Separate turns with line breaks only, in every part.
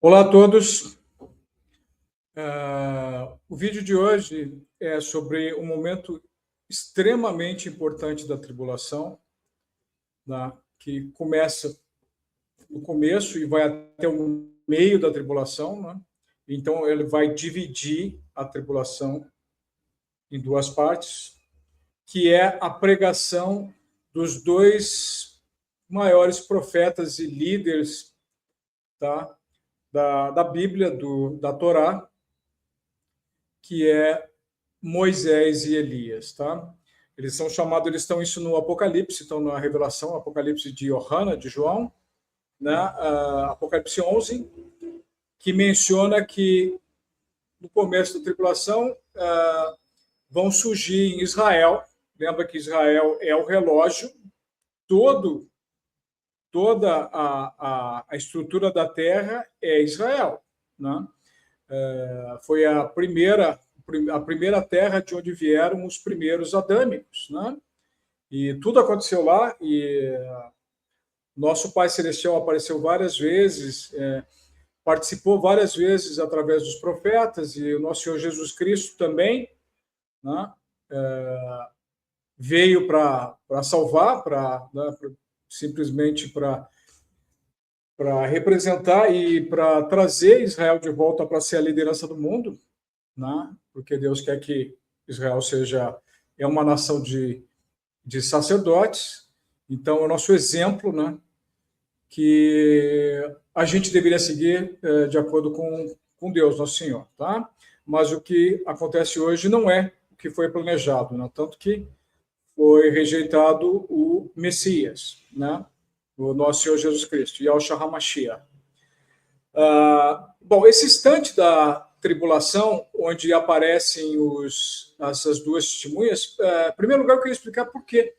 Olá a todos. O vídeo de hoje é sobre um momento extremamente importante da tribulação, né, que começa no começo e vai até o meio da tribulação, né? Então ele vai dividir a tribulação em duas partes, que é a pregação dos dois maiores profetas e líderes, tá, da Bíblia, da Torá, que é Moisés e Elias, tá? Eles são chamados, eles estão isso no Apocalipse, estão na Revelação, Apocalipse de Johanna, de João, né? Apocalipse 11, que menciona que no começo da tribulação vão surgir em Israel. Lembra que Israel é o relógio, toda a estrutura da terra é Israel, né? Foi a primeira terra de onde vieram os primeiros adâmicos, né? E tudo aconteceu lá, e nosso Pai Celestial apareceu várias vezes, participou várias vezes através dos profetas, e o nosso Senhor Jesus Cristo também, né? Veio para salvar, simplesmente para representar e para trazer Israel de volta para ser a liderança do mundo, né? Porque Deus quer que Israel é uma nação de sacerdotes. Então, é o nosso exemplo, né, que a gente deveria seguir de acordo com Deus, nosso Senhor. Tá? Mas o que acontece hoje não é o que foi planejado, né? Tanto que foi rejeitado o Messias, né? O nosso Senhor Jesus Cristo, Yahushua HaMashiach. Bom, esse instante da tribulação, onde aparecem essas duas testemunhas, em primeiro lugar, eu queria explicar por quê.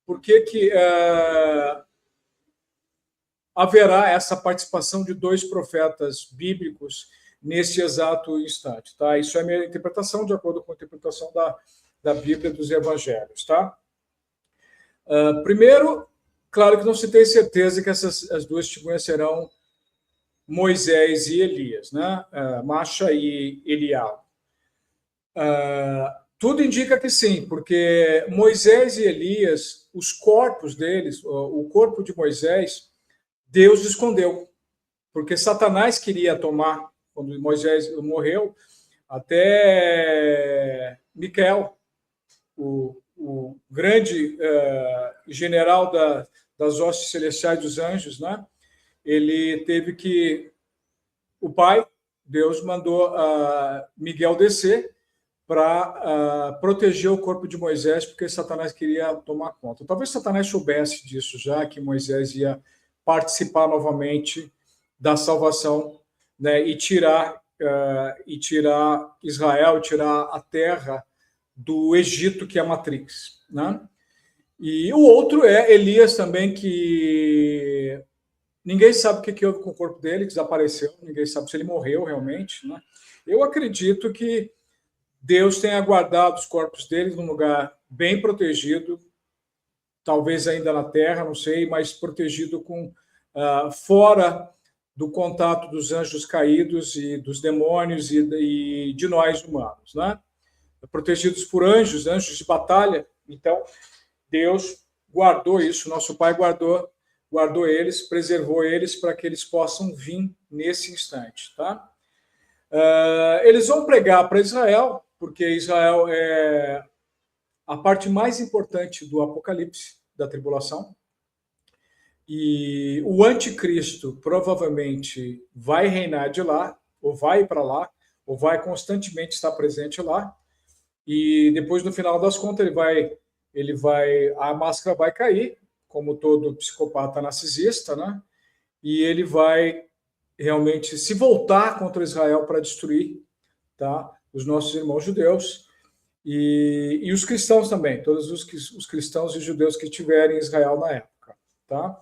Por que haverá essa participação de dois profetas bíblicos nesse exato instante. Tá? Isso é a minha interpretação, de acordo com a interpretação da Bíblia dos Evangelhos. Tá? Primeiro, claro que não se tem certeza que as duas testemunhas serão Moisés e Elias, né? Masha e Eliab. Tudo indica que sim, porque Moisés e Elias, os corpos deles, o corpo de Moisés, Deus escondeu, porque Satanás queria tomar, quando Moisés morreu, até Miquel, o grande general das hostes celestiais dos anjos, né? Ele teve que... O pai, Deus, mandou Miguel descer para proteger o corpo de Moisés, porque Satanás queria tomar conta. Talvez Satanás soubesse disso já, que Moisés ia participar novamente da salvação, né, e tirar Israel, tirar a terra do Egito, que é a matrix, né? E o outro é Elias também, que ninguém sabe o que houve com o corpo dele, que desapareceu, ninguém sabe se ele morreu realmente, né? Eu acredito que Deus tenha guardado os corpos deles num lugar bem protegido, talvez ainda na terra, não sei, mas protegido fora do contato dos anjos caídos e dos demônios e de nós humanos, né? Protegidos por anjos de batalha. Então, Deus guardou isso, nosso Pai guardou eles, preservou eles para que eles possam vir nesse instante, tá? Eles vão pregar para Israel, porque Israel é a parte mais importante do Apocalipse, da tribulação, e o anticristo provavelmente vai reinar de lá, ou vai para lá, ou vai constantemente estar presente lá, e depois, no final das contas, a máscara vai cair, como todo psicopata narcisista, né? E ele vai realmente se voltar contra Israel para destruir, tá, os nossos irmãos judeus e os cristãos também, todos os cristãos e judeus que estiverem em Israel na época. Tá?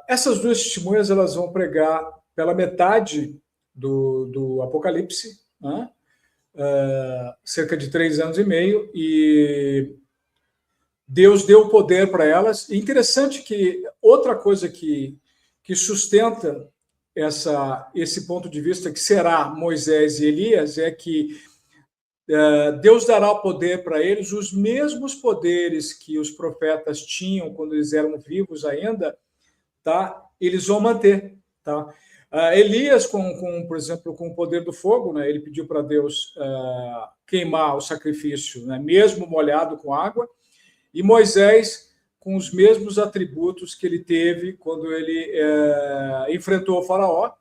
Essas duas testemunhas, elas vão pregar pela metade do Apocalipse, né? Cerca de 3 anos e meio, e Deus deu o poder para elas. E interessante que outra coisa que sustenta esse ponto de vista que será Moisés e Elias, é que Deus dará o poder para eles, os mesmos poderes que os profetas tinham quando eles eram vivos ainda, tá? Eles vão manter, tá? Elias, por exemplo, com o poder do fogo, né? Ele pediu para Deus queimar o sacrifício, né? Mesmo molhado com água, e Moisés com os mesmos atributos que ele teve quando ele enfrentou o faraó,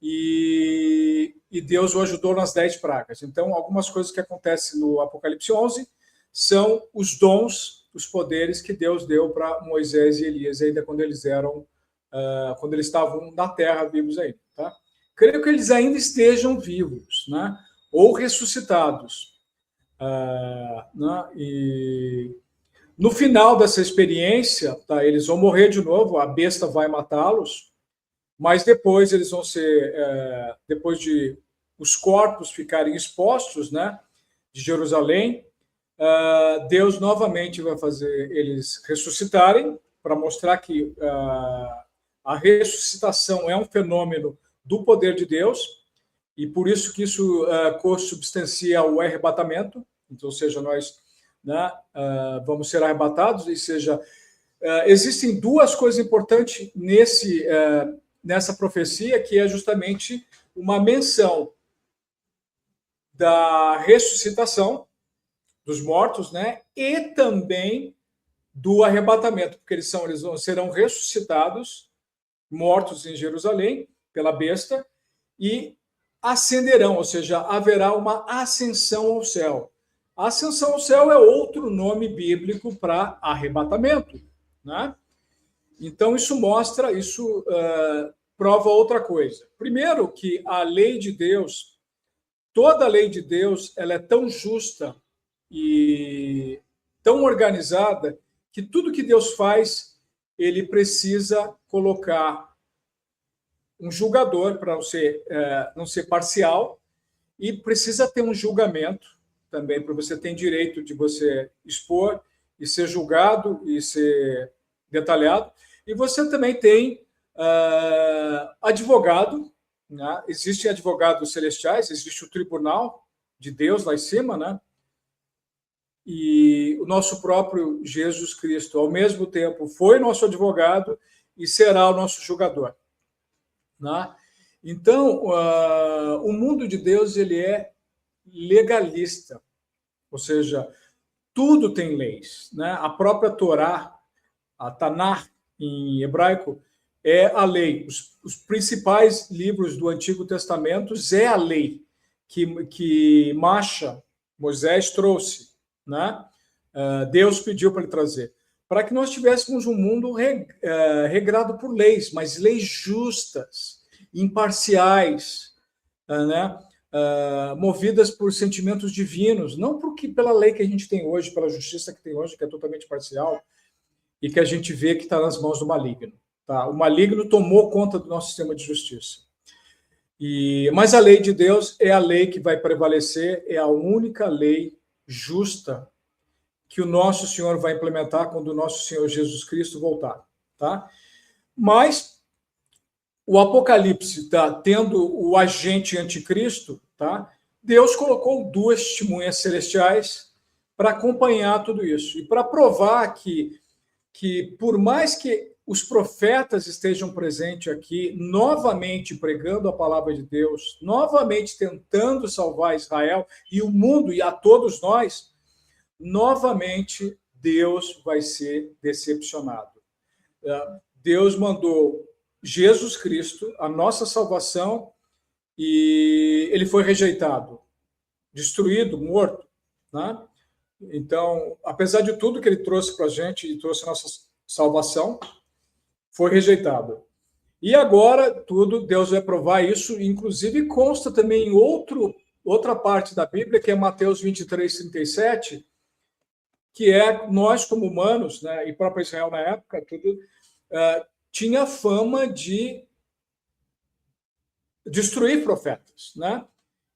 e Deus o ajudou nas 10 pragas. Então, algumas coisas que acontecem no Apocalipse 11 são os dons, os poderes que Deus deu para Moisés e Elias, ainda quando eles estavam na terra vivos ainda. Tá? Creio que eles ainda estejam vivos, né? Ou ressuscitados. Né? E no final dessa experiência, tá? Eles vão morrer de novo, a besta vai matá-los, mas depois eles vão ser, depois de os corpos ficarem expostos, né, de Jerusalém, Deus novamente vai fazer eles ressuscitarem, para mostrar que a ressuscitação é um fenômeno do poder de Deus, e por isso que isso consubstancia o arrebatamento. Então, ou seja, nós, né, vamos ser arrebatados, ou seja, existem duas coisas importantes nessa profecia, que é justamente uma menção da ressuscitação dos mortos, né? E também do arrebatamento, porque eles serão ressuscitados, mortos em Jerusalém, pela besta, e ascenderão, ou seja, haverá uma ascensão ao céu. A ascensão ao céu é outro nome bíblico para arrebatamento, né? Então, isso prova outra coisa. Primeiro, que a lei de Deus, toda a lei de Deus, ela é tão justa e tão organizada que tudo que Deus faz, ele precisa colocar um julgador para não ser parcial, e precisa ter um julgamento também, para você ter direito de você expor e ser julgado e ser detalhado. E você também tem advogado, né? Existem advogados celestiais, existe o tribunal de Deus lá em cima, né? E o nosso próprio Jesus Cristo, ao mesmo tempo, foi nosso advogado e será o nosso julgador, né? Então, o mundo de Deus, ele é legalista, ou seja, tudo tem leis, né? A própria Torá, a Tanakh, em hebraico, é a lei. Os principais livros do Antigo Testamento é a lei que Moisés trouxe, né? Deus pediu para ele trazer, para que nós tivéssemos um mundo regrado por leis, mas leis justas, imparciais, né? Movidas por sentimentos divinos, não pela lei que a gente tem hoje, pela justiça que tem hoje, que é totalmente parcial, e que a gente vê que está nas mãos do maligno. Tá? O maligno tomou conta do nosso sistema de justiça. Mas a lei de Deus é a lei que vai prevalecer, é a única lei justa que o nosso Senhor vai implementar quando o nosso Senhor Jesus Cristo voltar. Tá? Mas o Apocalipse está tendo o agente anticristo, tá? Deus colocou 2 testemunhas celestiais para acompanhar tudo isso e para provar que por mais que os profetas estejam presentes aqui, novamente pregando a palavra de Deus, novamente tentando salvar Israel e o mundo e a todos nós, novamente Deus vai ser decepcionado. Deus mandou Jesus Cristo, a nossa salvação, e ele foi rejeitado, destruído, morto, né? Então, apesar de tudo que ele trouxe para a gente e trouxe a nossa salvação, foi rejeitado. E agora, Deus vai provar isso, inclusive consta também em outra parte da Bíblia, que é Mateus 23, 37, que é nós, como humanos, né, e próprio Israel na época, tinha fama de destruir profetas, né?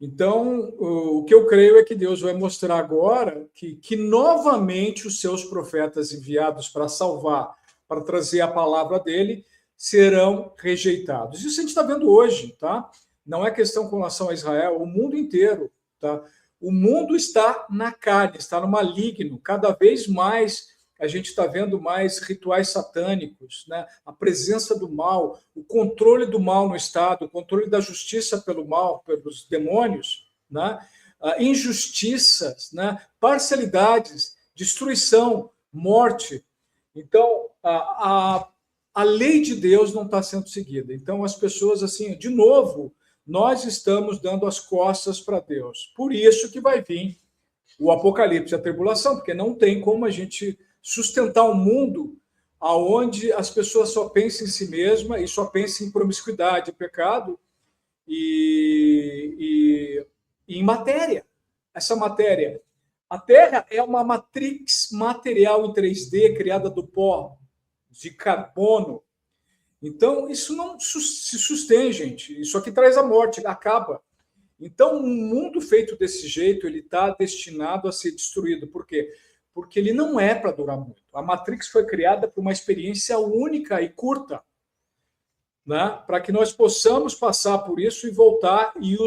Então, o que eu creio é que Deus vai mostrar agora que novamente os seus profetas enviados para salvar, para trazer a palavra dele, serão rejeitados. Isso a gente está vendo hoje, tá? Não é questão com relação a Israel, o mundo inteiro, tá? O mundo está na carne, está no maligno. Cada vez mais a gente está vendo mais rituais satânicos, né? A presença do mal, o controle do mal no Estado, o controle da justiça pelo mal, pelos demônios, né? Injustiças, né? Parcialidades, destruição, morte. Então, a lei de Deus não está sendo seguida. Então, as pessoas, assim, de novo, nós estamos dando as costas para Deus. Por isso que vai vir o Apocalipse, a tribulação, porque não tem como a gente sustentar um mundo onde as pessoas só pensam em si mesma e só pensam em promiscuidade, pecado e em matéria. Essa matéria. A Terra é uma matrix material em 3D criada do pó de carbono. Então, isso não se sustém, gente. Isso aqui traz a morte, acaba. Então, um mundo feito desse jeito, ele está destinado a ser destruído. Por quê? Porque ele não é para durar muito. A Matrix foi criada por uma experiência única e curta, né? Para que nós possamos passar por isso e voltar e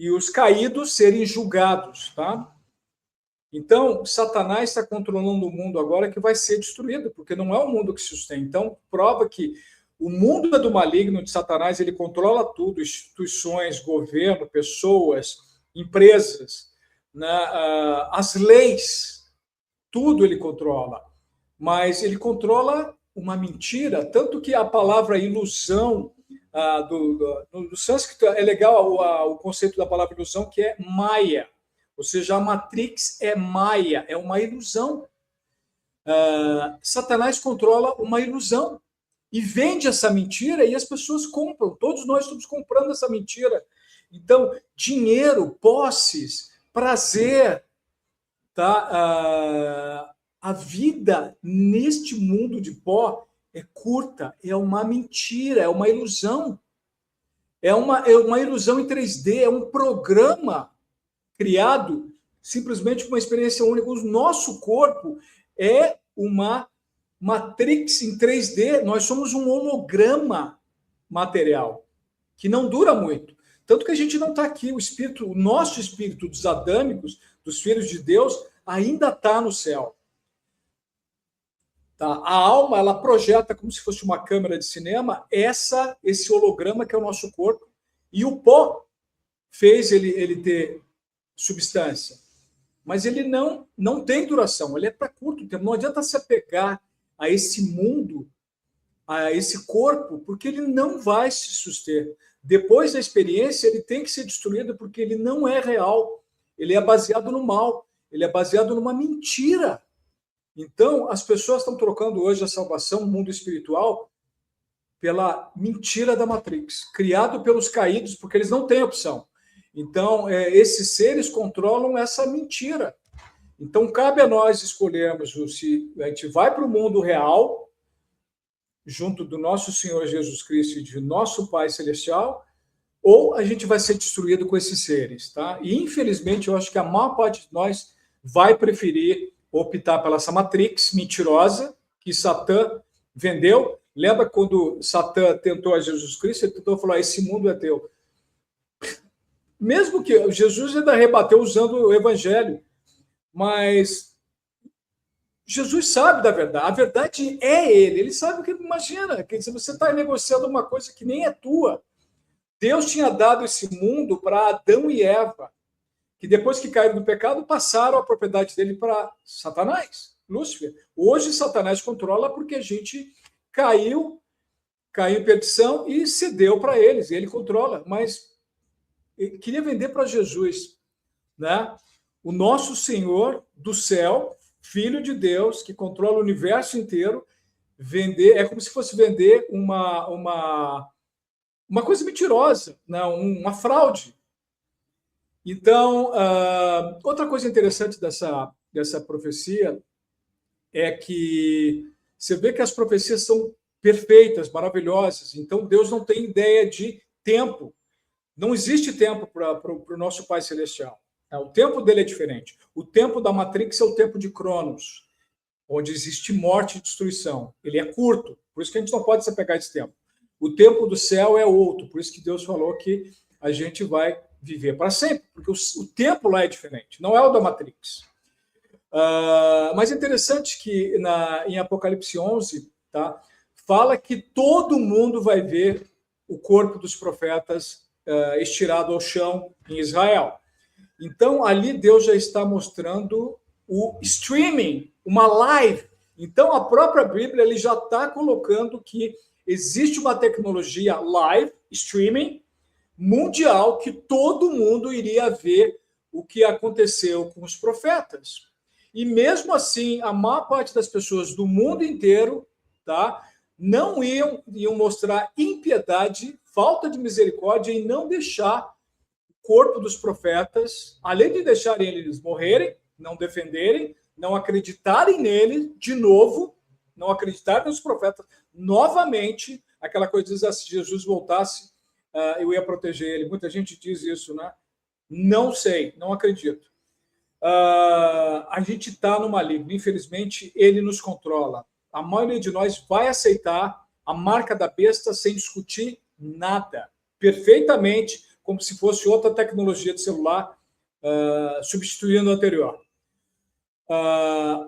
os caídos serem julgados, tá? Então, Satanás está controlando o mundo agora que vai ser destruído, porque não é o mundo que se sustenta. Então, prova que o mundo é do maligno de Satanás, ele controla tudo, instituições, governo, pessoas, empresas, né? As leis, tudo ele controla. Mas ele controla uma mentira, tanto que a palavra ilusão, do sânscrito, é legal o conceito da palavra ilusão, que é Maya. Ou seja, a Matrix é Maya, é uma ilusão. Satanás controla uma ilusão e vende essa mentira e as pessoas compram. Todos nós estamos comprando essa mentira. Então, dinheiro, posses, prazer, tá? A vida neste mundo de pó é curta, é uma mentira, é uma ilusão. É uma ilusão em 3D, é um programa criado simplesmente com uma experiência única. O nosso corpo é uma matrix em 3D, nós somos um holograma material que não dura muito. Tanto que a gente não está aqui, o nosso espírito dos adâmicos, dos filhos de Deus, ainda está no céu. Tá? A alma, ela projeta como se fosse uma câmera de cinema esse holograma que é o nosso corpo, e o pó fez ele ter substância. Mas ele não tem duração, ele é para curto tempo. Não adianta se apegar a esse mundo, a esse corpo, porque ele não vai se suster. Depois da experiência, ele tem que ser destruído porque ele não é real. Ele é baseado no mal, ele é baseado numa mentira. Então, as pessoas estão trocando hoje a salvação, o mundo espiritual, pela mentira da Matrix, criado pelos caídos, porque eles não têm opção. Então, esses seres controlam essa mentira. Então, cabe a nós escolhermos se a gente vai para o mundo real, junto do nosso Senhor Jesus Cristo e de nosso Pai Celestial, ou a gente vai ser destruído com esses seres, tá? E, infelizmente, eu acho que a maior parte de nós vai preferir optar pela essa Matrix mentirosa que Satã vendeu. Lembra quando Satã tentou a Jesus Cristo? Ele tentou falar, esse mundo é teu. Mesmo que Jesus ainda rebateu usando o evangelho, mas Jesus sabe da verdade, a verdade é ele sabe o que, imagina, que você está negociando uma coisa que nem é tua. Deus tinha dado esse mundo para Adão e Eva, que depois que caíram no pecado, passaram a propriedade dele para Satanás, Lúcifer. Hoje Satanás controla porque a gente caiu em perdição e cedeu para eles, e ele controla, mas queria vender para Jesus, né? O nosso Senhor do céu, Filho de Deus, que controla o universo inteiro, vender é como se fosse vender uma coisa mentirosa, né? Uma fraude. Então, outra coisa interessante dessa profecia é que você vê que as profecias são perfeitas, maravilhosas. Então, Deus não tem ideia de tempo. Não existe tempo para o nosso Pai Celestial. O tempo dele é diferente. O tempo da Matrix é o tempo de Cronos, onde existe morte e destruição. Ele é curto, por isso que a gente não pode se apegar a esse tempo. O tempo do céu é outro, por isso que Deus falou que a gente vai viver para sempre, porque o tempo lá é diferente, não é o da Matrix. Mas é interessante que em Apocalipse 11, tá, fala que todo mundo vai ver o corpo dos profetas estirado ao chão em Israel. Então, ali Deus já está mostrando o streaming, uma live. Então, a própria Bíblia ele já está colocando que existe uma tecnologia live, streaming, mundial, que todo mundo iria ver o que aconteceu com os profetas. E mesmo assim, a maior parte das pessoas do mundo inteiro, tá, não iam mostrar impiedade, falta de misericórdia e não deixar o corpo dos profetas, além de deixarem eles morrerem, não defenderem, não acreditarem nele de novo, não acreditarem nos profetas novamente, aquela coisa de dizer, se Jesus voltasse, eu ia proteger ele. Muita gente diz isso, né? Não sei, não acredito. A gente está no maligno, infelizmente ele nos controla. A maioria de nós vai aceitar a marca da besta sem discutir nada, perfeitamente, como se fosse outra tecnologia de celular substituindo o anterior.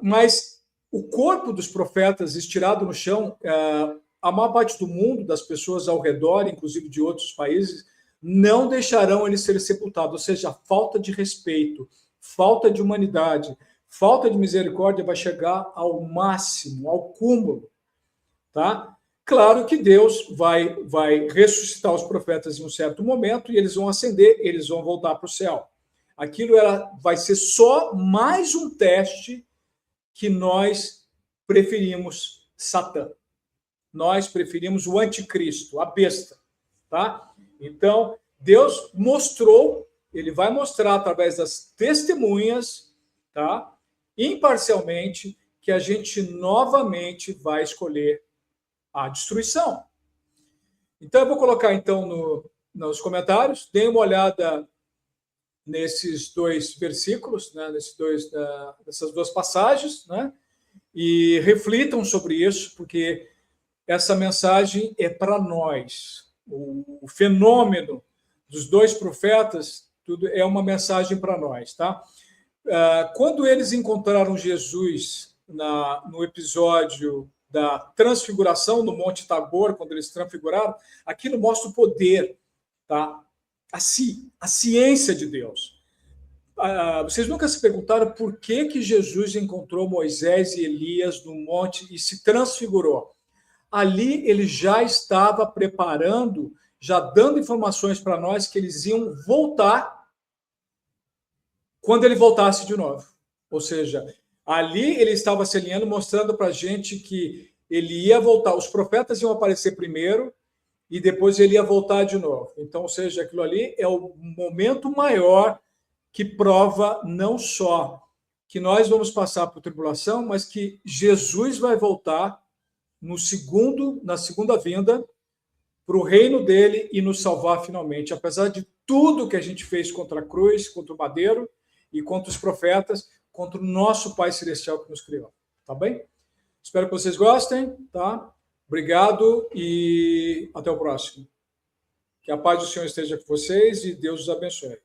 Mas o corpo dos profetas estirado no chão, a maior parte do mundo, das pessoas ao redor, inclusive de outros países, não deixarão ele ser sepultado, ou seja, falta de respeito, falta de humanidade, falta de misericórdia vai chegar ao máximo, ao cúmulo, tá? Claro que Deus vai ressuscitar os profetas em um certo momento e eles vão ascender, eles vão voltar para o céu. Aquilo vai ser só mais um teste que nós preferimos Satã. Nós preferimos o anticristo, a besta, tá? Então, Deus mostrou, ele vai mostrar através das testemunhas, tá? Imparcialmente, que a gente novamente vai escolher a destruição. Então, eu vou colocar então nos comentários, deem uma olhada nesses dois versículos, né? Nessas duas passagens, né? E reflitam sobre isso, porque essa mensagem é para nós. O fenômeno dos dois profetas tudo é uma mensagem para nós, tá? Quando eles encontraram Jesus no episódio da transfiguração no Monte Tabor, quando eles transfiguraram, aquilo mostra o poder, tá? A ciência de Deus. Vocês nunca se perguntaram por que Jesus encontrou Moisés e Elias no monte e se transfigurou? Ali ele já estava preparando, já dando informações para nós que eles iam voltar quando ele voltasse de novo. Ou seja, ali ele estava se alinhando, mostrando para a gente que ele ia voltar. Os profetas iam aparecer primeiro e depois ele ia voltar de novo. Então, ou seja, aquilo ali é o momento maior que prova não só que nós vamos passar por tribulação, mas que Jesus vai voltar na segunda vinda para o reino dele e nos salvar finalmente. Apesar de tudo que a gente fez contra a cruz, contra o madeiro e contra os profetas, contra o nosso Pai Celestial que nos criou. Tá bem? Espero que vocês gostem, tá? Obrigado e até o próximo. Que a paz do Senhor esteja com vocês e Deus os abençoe.